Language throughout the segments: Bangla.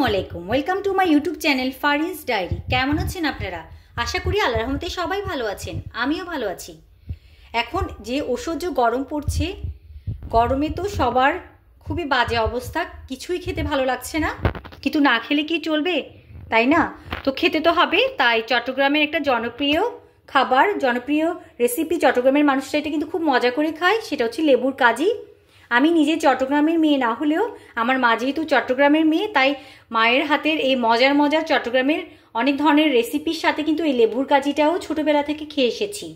আলাইকুম, welcome to my YouTube channel Faris diary. কেমন আছেন আপনারা? আশা করি আল্লাহর রহমতে সবাই ভালো আছেন, আমিও ভালো আছি। এখন যে অসহ্য গরম পড়ছে, গরমে তো সবার খুবই বাজে অবস্থা, কিছুই খেতে ভালো লাগছে না, কিন্তু না খেলে কি চলবে, তাই না? তো খেতে তো হবে। তাই চট্টগ্রামের একটা জনপ্রিয় খাবার, জনপ্রিয় রেসিপি, চট্টগ্রামের মানুষরা এটা কিন্তু খুব মজা করে খায়, সেটা হচ্ছে লেবুর কাজি। আমি নিজে চট্টগ্রামের মেয়ে না হলেও আমার মা যেহেতু চট্টগ্রামের মেয়ে, তাই মায়ের হাতের এই মজার মজার চট্টগ্রামের অনেক ধরনের রেসিপির সাথে কিন্তু এই লেবুর কাজিটাও ছোটোবেলা থেকে খেয়ে এসেছি।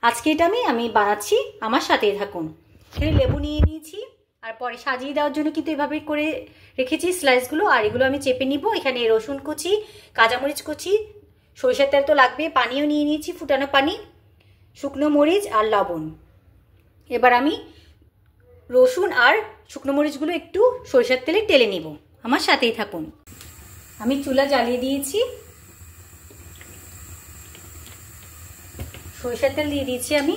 আজকে এটা আমি বানাচ্ছি, আমার সাথেই থাকুন। এখানে লেবু নিয়ে নিয়েছি, আর পরে সাজিয়ে দেওয়ার জন্য কিন্তু এভাবে করে রেখেছি স্লাইসগুলো, আর এগুলো আমি চেপে নিব। এখানে রসুন কুচি, কাঁচামরিচ কুচি, সরিষার তেল তো লাগবে, পানিও নিয়ে নিয়েছি, ফুটানো পানি, শুকনো মরিচ আর লবণ। এবার আমি রসুন আর শুকনো মরিচগুলো একটু সরিষার তেলে টেলে নিব, আমার সাথেই থাকুন। আমি চুলা জ্বালিয়ে দিয়েছি, সরিষার তেল দিয়ে দিয়েছি আমি,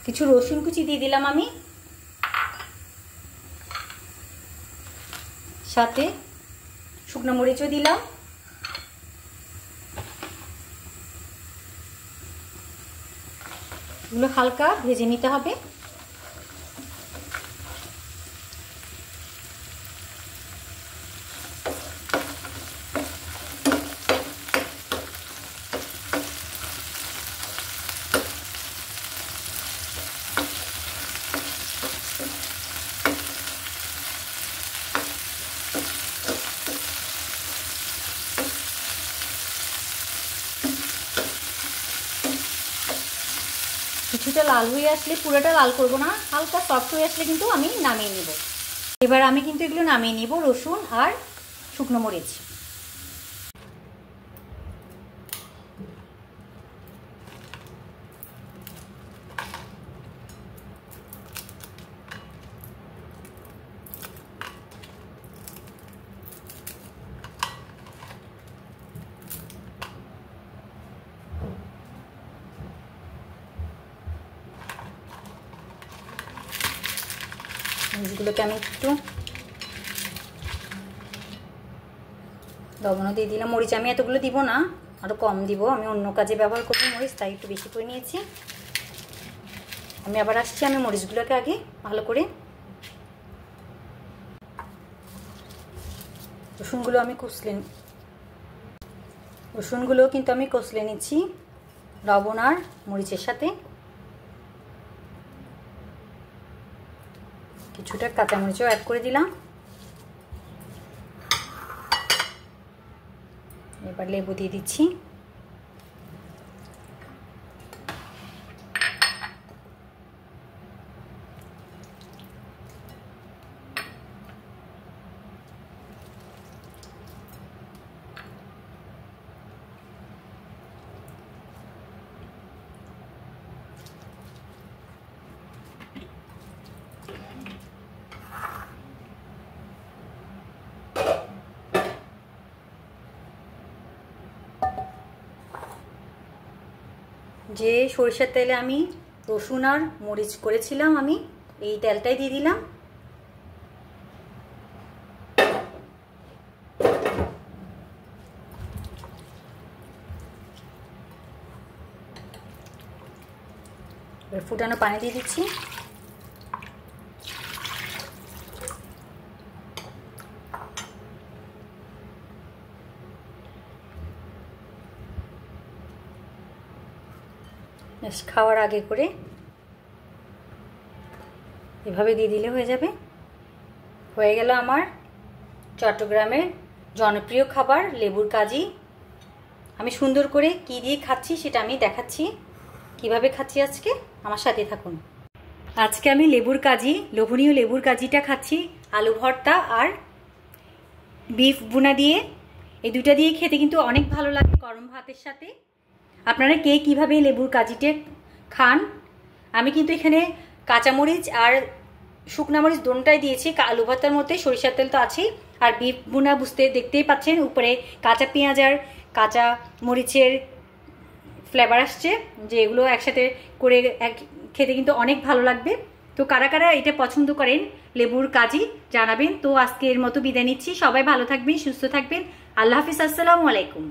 কিছু রসুন কুচি দিয়ে দিলাম আমি, সাথে শুকনো মরিচও দিলাম, এগুলো হালকা ভেজে নিতে হবে। কিছুটা লাল হয়ে আসলে, পুরোটা লাল করব না, হালকা সফট হয়ে আসলে কিন্তু আমি নামিয়ে নেব। এবার আমি কিন্তু এগুলো নামিয়ে নিব, রসুন আর শুকনো মরিচ। মরিচগুলোকে আমি একটু লবণও দিয়ে দিলাম। মরিচ আমি এতগুলো দিব না, আরও কম দিব, আমি অন্য কাজে ব্যবহার করবো মরিচ, তাই একটু বেশি করে নিয়েছি। আমি আবার আসছি, আমি মরিচগুলোকে আগে ভালো করে, রসুনগুলো কিন্তু আমি কষলে নিচ্ছি লবণ আর মরিচের সাথে। কিছুটা কাঁচামরিচও অ্যাড করে দিলাম। এবার লেবু দিয়ে দিচ্ছি। যে সরিষার তেলে আমি রসুন আর মরিচ করেছিলাম, আমি এই তেলটাই দিয়ে দিলাম। এবার ফুটানো পানি দিয়ে দিচ্ছি। খাওয়ার আগে করে এভাবে দিয়ে দিলে হয়ে যাবে। হয়ে গেল আমার চট্টগ্রামের জনপ্রিয় খাবার লেবুর কাজি। আমি সুন্দর করে কি দিয়ে খাচ্ছি সেটা আমি দেখাচ্ছি, কিভাবে খাচ্ছি আজকে, আমার সাথে থাকুন। আজকে আমি লেবুর কাজি, লোভনীয় লেবুর কাজিটা খাচ্ছি আলু ভর্তা আর বিফ বুনা দিয়ে। এই দুটা দিয়ে খেতে কিন্তু অনেক ভালো লাগে গরম ভাতের সাথে। আপনারা কে কীভাবে লেবুর কাজিটা খান? আমি কিন্তু এখানে কাঁচামরিচ আর শুকনা মরিচ দোনটাই দিয়েছি। আলু ভর্তার মধ্যে সরিষার তেল তো আছেই, আর বিফ বুনা দেখতেই পাচ্ছেন, উপরে কাঁচা পেঁয়াজ আর কাঁচা মরিচের ফ্লেভার আসছে, যে এগুলো একসাথে করে খেতে কিন্তু অনেক ভালো লাগবে। তো কারা কারা এটা পছন্দ করেন লেবুর কাজি জানাবেন। তো আজকের মতো বিদায় নিচ্ছি, সবাই ভালো থাকবেন, সুস্থ থাকবেন। আল্লাহ হাফিজ, আসসালামু আলাইকুম।